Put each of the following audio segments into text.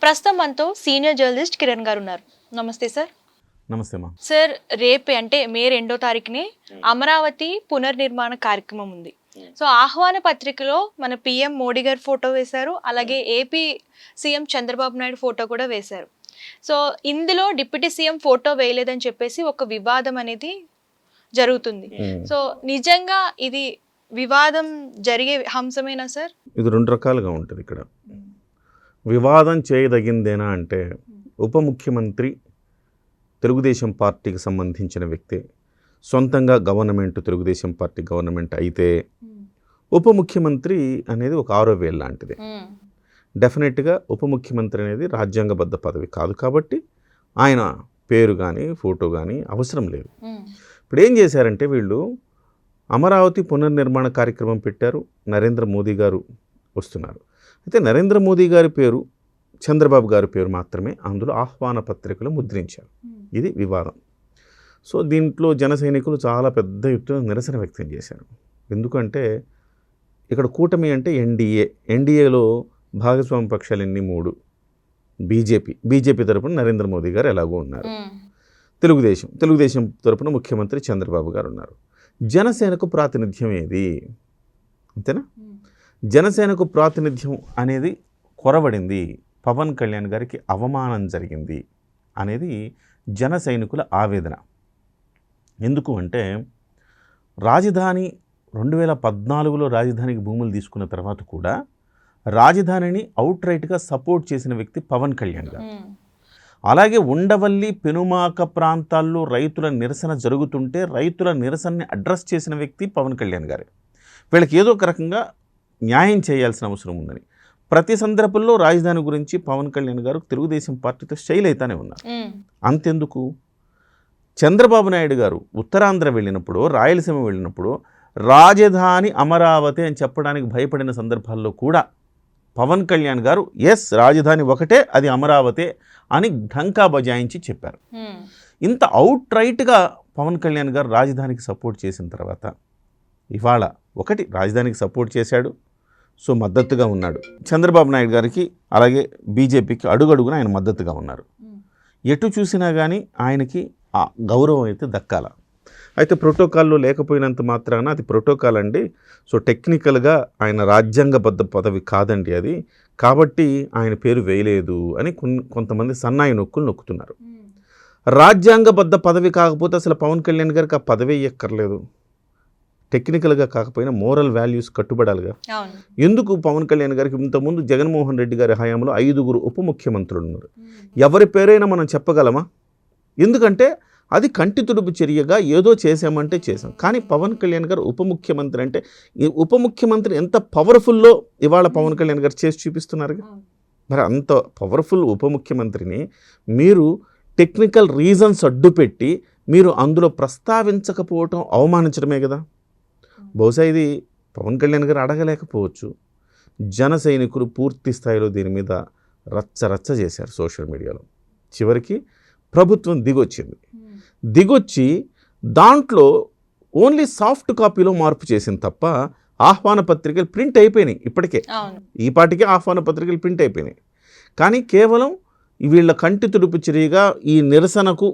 ప్రస్తుతం మనతో senior journalist Kiran గారు ఉన్నారు. నమస్తే సార్. నమస్తే మా సార్, రేపే అంటే మే 2వ తారీఖునే అమరావతి పునర్నిర్మాణ కార్యక్రమం ఉంది. సో ఆహ్వాన పత్రికలో మన పిఎం మోడీ గారి ఫోటో వేశారు, అలాగే AP CM Chandrababu Naidu photo కూడా వేశారు. సో ఇందులో డిప్యూటీ సీఎం ఫోటో వేయలేదని చెప్పేసి ఒక వివాదం అనేది జరుగుతుంది. సో నిజంగా ఇది వివాదం జరిగే అంశమేనా సార్? ఇది రెండు రకాలుగా ఉంటుంది. ఇక్కడ వివాదం చేయదగిందేనా అంటే, ఉప ముఖ్యమంత్రి తెలుగుదేశం పార్టీకి సంబంధించిన వ్యక్తి, సొంతంగా గవర్నమెంట్ తెలుగుదేశం పార్టీ గవర్నమెంట్ అయితే ఉప ముఖ్యమంత్రి అనేది ఒక 6వ వేలు లాంటిది. డెఫినెట్గా ఉప ముఖ్యమంత్రి అనేది రాజ్యాంగబద్ధ పదవి కాదు కాబట్టి ఆయన పేరు కానీ ఫోటో కానీ అవసరం లేదు. ఇప్పుడు ఏం చేశారంటే, వీళ్ళు అమరావతి పునర్నిర్మాణ కార్యక్రమం పెట్టారు. నరేంద్ర మోదీ గారు వస్తున్నారు. అయితే నరేంద్ర మోదీ గారి పేరు, చంద్రబాబు గారి పేరు మాత్రమే అందులో ఆహ్వాన పత్రికలు ముద్రించారు. ఇది వివాదం. సో దీంట్లో జన సైనికులు చాలా పెద్ద ఎత్తున నిరసన వ్యక్తం చేశారు. ఎందుకంటే ఇక్కడ కూటమి అంటే ఎన్డీఏలో భాగస్వామ్య పక్షాలు ఎన్ని? 3. బీజేపీ తరపున నరేంద్ర మోదీ గారు ఎలాగో ఉన్నారు. తెలుగుదేశం తరపున ముఖ్యమంత్రి చంద్రబాబు గారు ఉన్నారు. జనసేనకు ప్రాతినిధ్యం ఏది? అంతేనా? జనసేనకు ప్రాతినిధ్యం అనేది కొరవడింది, పవన్ కళ్యాణ్ గారికి అవమానం జరిగింది అనేది జన సైనికుల ఆవేదన. ఎందుకు అంటే, రాజధాని 2014లో రాజధానికి భూములు తీసుకున్న తర్వాత కూడా రాజధానిని అవుట్ రైట్గా సపోర్ట్ చేసిన వ్యక్తి పవన్ కళ్యాణ్ గారు. అలాగే ఉండవల్లి, పెనుమాక ప్రాంతాల్లో రైతుల నిరసన జరుగుతుంటే రైతుల నిరసనని అడ్రస్ చేసిన వ్యక్తి పవన్ కళ్యాణ్ గారే. వీళ్ళకి ఏదో ఒక రకంగా న్యాయం చేయాల్సిన అవసరం ఉందని ప్రతి సందర్భంలో రాజధాని గురించి పవన్ కళ్యాణ్ గారు తెలుగుదేశం పార్టీతో శైలి అయితేనే ఉన్నారు. అంతెందుకు, చంద్రబాబు నాయుడు గారు ఉత్తరాంధ్ర వెళ్ళినప్పుడు, రాయలసీమ వెళ్ళినప్పుడు రాజధాని అమరావతి అని చెప్పడానికి భయపడిన సందర్భాల్లో కూడా పవన్ కళ్యాణ్ గారు ఎస్ రాజధాని ఒకటే, అది అమరావతి అని ఢంకా బజాయించి చెప్పారు. ఇంత అవుట్ రైట్గా పవన్ కళ్యాణ్ గారు రాజధానికి సపోర్ట్ చేసిన తర్వాత ఇవాళ ఒకటి రాజధానికి సపోర్ట్ చేశాడు, సో మద్దతుగా ఉన్నాడు. చంద్రబాబు నాయుడు గారికి అలాగే బీజేపీకి అడుగడుగున ఆయన మద్దతుగా ఉన్నారు. ఎటు చూసినా కానీ ఆయనకి ఆ గౌరవం అయితే దక్కాల. అయితే ప్రోటోకాల్లో లేకపోయినంత మాత్రాన అది ప్రోటోకాల్ అండి, సో టెక్నికల్గా ఆయన రాజ్యాంగబద్ధ పదవి కాదండి అది, కాబట్టి ఆయన పేరు వేయలేదు అని కొంతమంది సన్నాయి నొక్కులు నొక్కుతున్నారు. రాజ్యాంగబద్ధ పదవి కాకపోతే అసలు పవన్ కళ్యాణ్ గారికి ఆ పదవి ఎక్కర్లేదు. టెక్నికల్గా కాకపోయినా మోరల్ వాల్యూస్ కట్టుబడాలిగా. ఎందుకు పవన్ కళ్యాణ్ గారికి ఇంతకుముందు జగన్మోహన్ రెడ్డి గారి హయాంలో 5గురు ఉప ముఖ్యమంత్రులు ఉన్నారు. ఎవరి పేరైనా మనం చెప్పగలమా? ఎందుకంటే అది కంటి తుడుపు చర్యగా ఏదో చేసామంటే చేసాం. కానీ పవన్ కళ్యాణ్ గారు ఉప ముఖ్యమంత్రి అంటే, ఈ ఉప ముఖ్యమంత్రి ఎంత పవర్ఫుల్లో ఇవాళ పవన్ కళ్యాణ్ గారు చేసి చూపిస్తున్నారుగా. మరి అంత పవర్ఫుల్ ఉప ముఖ్యమంత్రిని మీరు టెక్నికల్ రీజన్స్ అడ్డుపెట్టి మీరు అందులో ప్రస్తావించకపోవటం అవమానించడమే కదా. బహుశా ఇది పవన్ కళ్యాణ్ గారు అడగలేకపోవచ్చు. జన సైనికులు పూర్తి స్థాయిలో దీని మీద రచ్చ చేశారు సోషల్ మీడియాలో. చివరికి ప్రభుత్వం దిగొచ్చి దాంట్లో ఓన్లీ సాఫ్ట్ కాపీలో మార్పు చేసింది తప్ప ఆహ్వాన పత్రికలు ప్రింట్ అయిపోయినాయి. ఇప్పటికే ఈ పాటికే ఆహ్వాన పత్రికలు ప్రింట్ అయిపోయినాయి. కానీ కేవలం వీళ్ళ కంటి తుడుపు చర్యగా ఈ నిరసనకు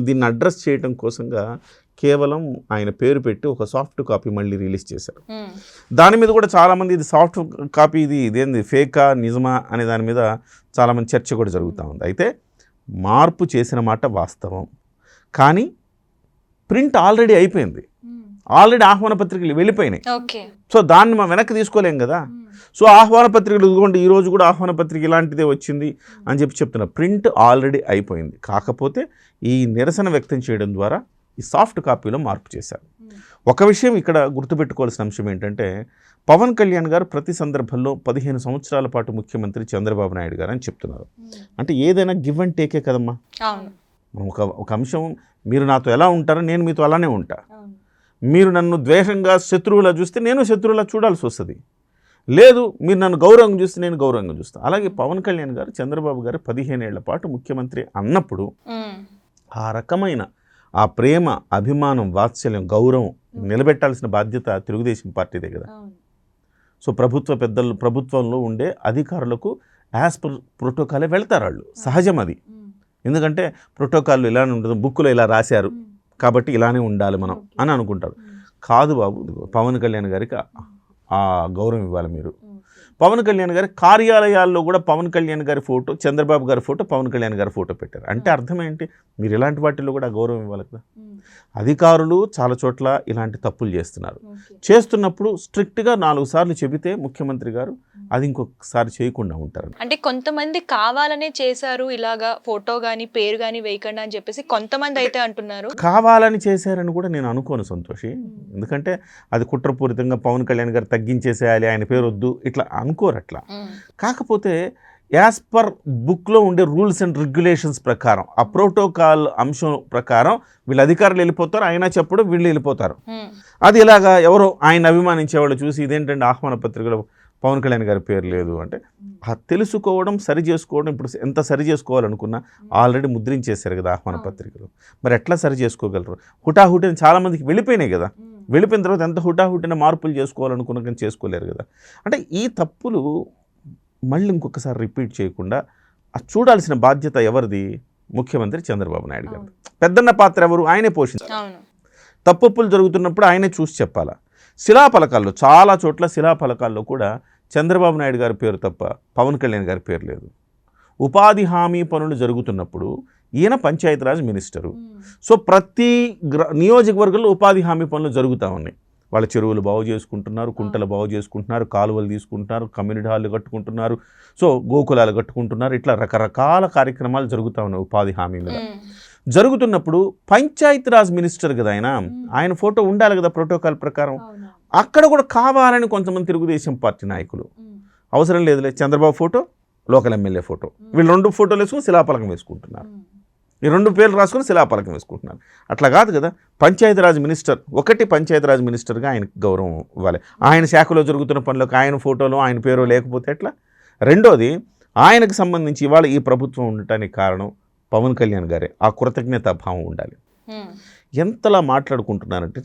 దీన్ని అడ్రస్ చేయడం కోసంగా కేవలం ఆయన పేరు పెట్టి ఒక సాఫ్ట్ కాపీ మళ్ళీ రిలీజ్ చేశారు. దాని మీద కూడా చాలామంది ఇది సాఫ్ట్ కాపీ, ఇదేంది ఫేకా నిజమా అనే దాని మీద చాలామంది చర్చ కూడా జరుగుతూ ఉంది. అయితే మార్పు చేసిన మాట వాస్తవం, కానీ ప్రింట్ ఆల్రెడీ అయిపోయింది, ఆల్రెడీ ఆహ్వాన పత్రికలు వెళ్ళిపోయినాయి. సో దాన్ని మనం వెనక్కి తీసుకోలేం కదా. సో ఆహ్వాన పత్రికలు ఇదిగోండి, ఈరోజు కూడా ఆహ్వాన పత్రిక ఇలాంటిదే వచ్చింది అని చెప్తున్నా. ప్రింట్ ఆల్రెడీ అయిపోయింది, కాకపోతే ఈ నిరసన వ్యక్తం చేయడం ద్వారా ఈ సాఫ్ట్ కాపీలో మార్పు చేశారు. ఒక విషయం ఇక్కడ గుర్తుపెట్టుకోవాల్సిన అంశం ఏంటంటే, పవన్ కళ్యాణ్ గారు ప్రతి సందర్భంలో 15 సంవత్సరాల పాటు ముఖ్యమంత్రి చంద్రబాబు నాయుడు గారు అని చెప్తున్నారు. అంటే ఏదైనా గివ్ అండ్ టేకే కదమ్మా. ఒక అంశం, మీరు నాతో ఎలా ఉంటారో నేను మీతో అలానే ఉంటా. మీరు నన్ను ద్వేషంగా శత్రువులా చూస్తే నేను శత్రువులా చూడాల్సి వస్తుంది. లేదు, మీరు నన్ను గౌరవంగా చూస్తే నేను గౌరవంగా చూస్తాను. అలాగే పవన్ కళ్యాణ్ గారు చంద్రబాబు గారు 15 ఏళ్ల పాటు ముఖ్యమంత్రి అన్నప్పుడు ఆ రకమైన ఆ ప్రేమ, అభిమానం, వాత్సల్యం, గౌరవం నిలబెట్టాల్సిన బాధ్యత తెలుగుదేశం పార్టీదే కదా. సో ప్రభుత్వంలో ఉండే అధికారులకు యాజ్ పర్ ప్రోటోకాలే వెళ్తారు వాళ్ళు, సహజం అది. ఎందుకంటే ప్రోటోకాల్ ఇలానే ఉంటుంది, బుక్లో ఇలా రాశారు కాబట్టి ఇలానే ఉండాలి మనం అని అనుకుంటారు. కాదు బాబు, పవన్ కళ్యాణ్ గారికి ఆ గౌరవం ఇవ్వాలి మీరు. పవన్ కళ్యాణ్ గారి కార్యాలయాల్లో కూడా పవన్ కళ్యాణ్ గారి ఫోటో, చంద్రబాబు గారి ఫోటో, పవన్ కళ్యాణ్ గారి ఫోటో పెట్టారు. అంటే అర్థం ఏంటి? మీరు ఇలాంటి వాటిల్లో కూడా గౌరవం ఇవ్వాలి కదా. అధికారులు చాలా చోట్ల ఇలాంటి తప్పులు చేస్తున్నారు. చేస్తున్నప్పుడు స్ట్రిక్ట్గా 4 సార్లు చెబితే ముఖ్యమంత్రి గారు అది ఇంకొకసారి చేయకుండా ఉంటారు. అంటే కొంతమంది కావాలనే చేశారు ఇలాగా, ఫోటో కానీ పేరు కానీ వేయకుండా అని చెప్పేసి కొంతమంది అయితే అంటున్నారు. కావాలని చేశారని కూడా నేను అనుకోను సంతోషి. ఎందుకంటే అది కుట్రపూరితంగా పవన్ కళ్యాణ్ గారు తగ్గించేసేయాలి, ఆయన పేరు వద్దు, ఇట్లా అనుకోరు అట్లా. కాకపోతే యాజ్ పర్ బుక్లో ఉండే రూల్స్ అండ్ రెగ్యులేషన్స్ ప్రకారం, ఆ ప్రోటోకాల్ అంశం ప్రకారం వీళ్ళు అధికారులు వెళ్ళిపోతారు, ఆయన చెప్పడం వీళ్ళు వెళ్ళిపోతారు. అది ఇలాగా ఎవరో ఆయన అభిమానించేవాళ్ళు చూసి ఇదేంటంటే ఆహ్వాన పత్రికలో పవన్ కళ్యాణ్ గారి పేరు లేదు అంటే, తెలుసుకోవడం, సరి చేసుకోవడం. ఇప్పుడు ఎంత సరి చేసుకోవాలనుకున్నా ఆల్రెడీ ముద్రించేశారు కదా ఆహ్వాన పత్రికలు, మరి ఎట్లా సరి చేసుకోగలరు? హుటాహుటిని చాలామందికి వెళ్ళిపోయినాయి కదా, వెళ్ళిపోయిన తర్వాత ఎంత హుటాహుటిన మార్పులు చేసుకోవాలనుకున్నా కానీ చేసుకోలేరు కదా. అంటే ఈ తప్పులు మళ్ళీ ఇంకొకసారి రిపీట్ చేయకుండా చూడాల్సిన బాధ్యత ఎవరిది? ముఖ్యమంత్రి చంద్రబాబు నాయుడు గారు. పెద్దన్న పాత్ర ఎవరు? ఆయనే పోషించాలి. తప్పులు జరుగుతున్నప్పుడు ఆయనే చూసి చెప్పాలా. శిలాఫలకాల్లో చాలా చోట్ల శిలాఫలకాల్లో కూడా చంద్రబాబు నాయుడు గారి పేరు తప్ప పవన్ కళ్యాణ్ గారి పేరు లేదు. ఉపాధి హామీ పనులు జరుగుతున్నప్పుడు ఈయన పంచాయతీరాజ్ మినిస్టరు. సో ప్రతి నియోజకవర్గంలో ఉపాధి హామీ పనులు జరుగుతూ ఉన్నాయి. వాళ్ళ చెరువులు బాగు చేసుకుంటున్నారు, కుంటలు బాగు చేసుకుంటున్నారు, కాలువలు తీసుకుంటున్నారు, కమ్యూనిటీ హాళ్ళు కట్టుకుంటున్నారు, సో గోకులాలు కట్టుకుంటున్నారు. ఇట్లా రకరకాల కార్యక్రమాలు జరుగుతూ ఉన్నాయి ఉపాధి హామీ మీద. జరుగుతున్నప్పుడు పంచాయతీరాజ్ మినిస్టర్ కదా ఆయన ఫోటో ఉండాలి కదా ప్రోటోకాల్ ప్రకారం. అక్కడ కూడా కావాలని కొంతమంది తెలుగుదేశం పార్టీ నాయకులు అవసరం లేదులే Chandrababu photo, local MLA photo, వీళ్ళు 2 ఫోటోలు వేసుకుని శిలాఫలకం వేసుకుంటున్నారు. ఈ 2 పేర్లు రాసుకొని శిలాఫలకం వేసుకుంటున్నారు. అట్లా కాదు కదా. పంచాయతీరాజ్ మినిస్టర్ పంచాయతీరాజ్ మినిస్టర్గా ఆయనకు గౌరవం ఇవ్వాలి. ఆయన శాఖలో జరుగుతున్న పనులకు ఆయన ఫోటోలో ఆయన పేరు లేకపోతే ఎట్లా? రెండోది, ఆయనకు సంబంధించి ఇవాళ ఈ ప్రభుత్వం ఉండటానికి కారణం పవన్ కళ్యాణ్ గారే. ఆ కృతజ్ఞతాభావం ఉండాలి. ఎంతలా మాట్లాడుకుంటున్నారంటే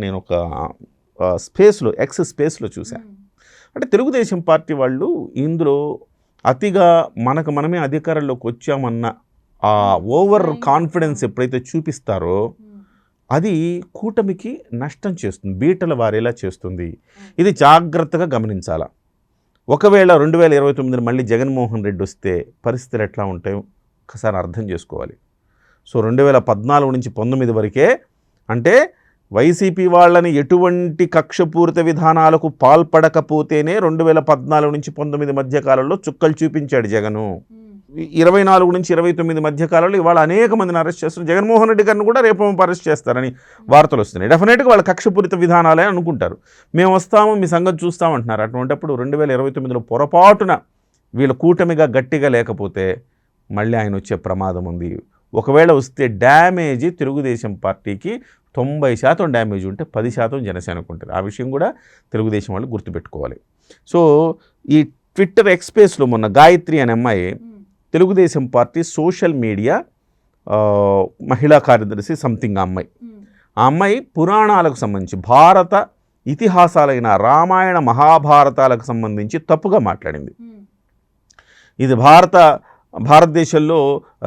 నేను ఒక స్పేస్లో ఎక్స్ స్పేస్లో చూశాను. అంటే తెలుగుదేశం పార్టీ వాళ్ళు ఇందులో అతిగా మనమే అధికారంలోకి వచ్చామన్న ఆ ఓవర్ కాన్ఫిడెన్స్ ఎప్పుడైతే చూపిస్తారో అది కూటమికి నష్టం చేస్తుంది, బీటలు వారేలా చేస్తుంది. ఇది జాగ్రత్తగా గమనించాలా. ఒకవేళ 2029 మళ్ళీ జగన్మోహన్ రెడ్డి వస్తే పరిస్థితులు ఎట్లా ఉంటాయో ఒకసారి అర్థం చేసుకోవాలి. సో 2014 నుంచి 19 వరకే, అంటే వైసీపీ వాళ్ళని ఎటువంటి కక్షపూరిత విధానాలకు పాల్పడకపోతేనే 2014 నుంచి 19 మధ్యకాలంలో చుక్కలు చూపించాడు జగను. 24 నుంచి 29 మధ్యకాలంలో ఇవాళ అనేక మందిని అరెస్ట్ చేస్తున్నారు. జగన్మోహన్ రెడ్డి గారిని కూడా రేపు అరెస్ట్ చేస్తారని వార్తలు వస్తున్నాయి. డెఫినెట్గా వాళ్ళ కక్షపూరిత విధానాలే అనుకుంటారు. మేము వస్తాము, మీ సంగతి చూస్తామంటున్నారు. అటువంటిప్పుడు 2029లో పొరపాటున వీళ్ళ కూటమిగా గట్టిగా లేకపోతే మళ్ళీ ఆయన వచ్చే ప్రమాదం ఉంది. ఒకవేళ వస్తే డ్యామేజ్ తెలుగుదేశం పార్టీకి 90% డ్యామేజ్ ఉంటే 10% జనసేనకు ఉంటుంది. ఆ విషయం కూడా తెలుగుదేశం వాళ్ళు గుర్తుపెట్టుకోవాలి. సో ఈ ట్విట్టర్ ఎక్స్పేస్లో మొన్న గాయత్రి అనే అమ్మాయి తెలుగుదేశం పార్టీ సోషల్ మీడియా మహిళా కార్యదర్శి సంథింగ్, ఆ అమ్మాయి పురాణాలకు సంబంధించి భారత ఇతిహాసాలైన రామాయణ మహాభారతాలకు సంబంధించి తప్పుగా మాట్లాడింది. ఇది భారతదేశంలో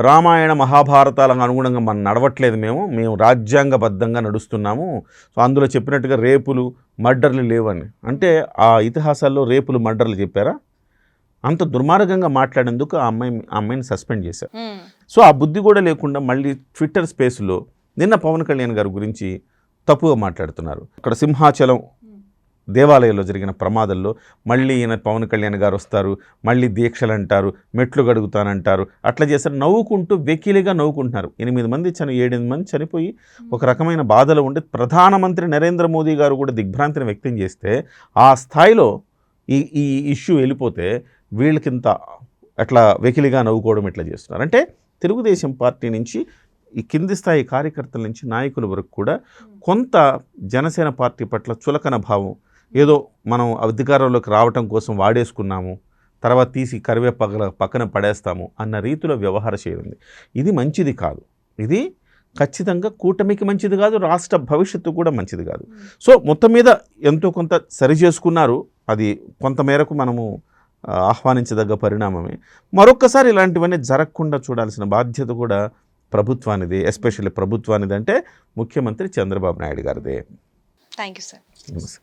రామాయణ మహాభారతాలకు అనుగుణంగా మనం నడవట్లేదు, మేము రాజ్యాంగబద్ధంగా నడుస్తున్నాము. సో అందులో చెప్పినట్టుగా రేపులు మర్డర్లు లేవని. అంటే ఆ ఇతిహాసాల్లో రేపులు మర్డర్లు చెప్పారా? అంత దుర్మార్గంగా మాట్లాడేందుకు ఆ అమ్మాయిని సస్పెండ్ చేశారు. సో ఆ బుద్ధి కూడా లేకుండా మళ్ళీ ట్విట్టర్ స్పేస్లో నిన్న పవన్ కళ్యాణ్ గారి గురించి తప్పుగా మాట్లాడుతున్నారు. అక్కడ సింహాచలం దేవాలయంలో జరిగిన ప్రమాదంలో మళ్ళీ ఈయన పవన్ కళ్యాణ్ గారు వస్తారు, మళ్ళీ దీక్షలు అంటారు, మెట్లు గడుగుతానంటారు, అట్లా చేస్తారు. నవ్వుకుంటూ వెకిలిగా నవ్వుకుంటున్నారు. 7 మంది చనిపోయి ఒక రకమైన బాధలో ఉండి ప్రధానమంత్రి నరేంద్ర మోదీ గారు కూడా దిగ్భ్రాంతిని వ్యక్తం చేస్తే ఆ స్థాయిలో ఈ ఇష్యూ వెళ్ళిపోతే వీళ్ళకింత అట్లా వెకిలిగా నవ్వుకోవడం ఇట్లా చేస్తున్నారు. అంటే తెలుగుదేశం పార్టీ నుంచి ఈ కింది స్థాయి కార్యకర్తల నుంచి నాయకుల వరకు కూడా కొంత జనసేన పార్టీ పట్ల చులకన భావం, ఏదో మనం అధికారంలోకి రావటం కోసం వాడేసుకున్నాము, తర్వాత తీసి పక్కన పడేస్తాము అన్న రీతిలో వ్యవహార చేయండి. ఇది మంచిది కాదు. ఇది ఖచ్చితంగా కూటమికి మంచిది కాదు, రాష్ట్ర భవిష్యత్తు కూడా మంచిది కాదు. సో మొత్తం మీద ఎంతో కొంత సరి చేసుకున్నారు. అది కొంతమేరకు మనము ఆహ్వానించదగ్గ పరిణామమే. మరొక్కసారి ఇలాంటివన్నీ జరగకుండా చూడాల్సిన బాధ్యత కూడా ప్రభుత్వానిది, ఎస్పెషల్లీ ప్రభుత్వానిది అంటే ముఖ్యమంత్రి చంద్రబాబు నాయుడు గారిదే. Thank you sir. నమస్తే.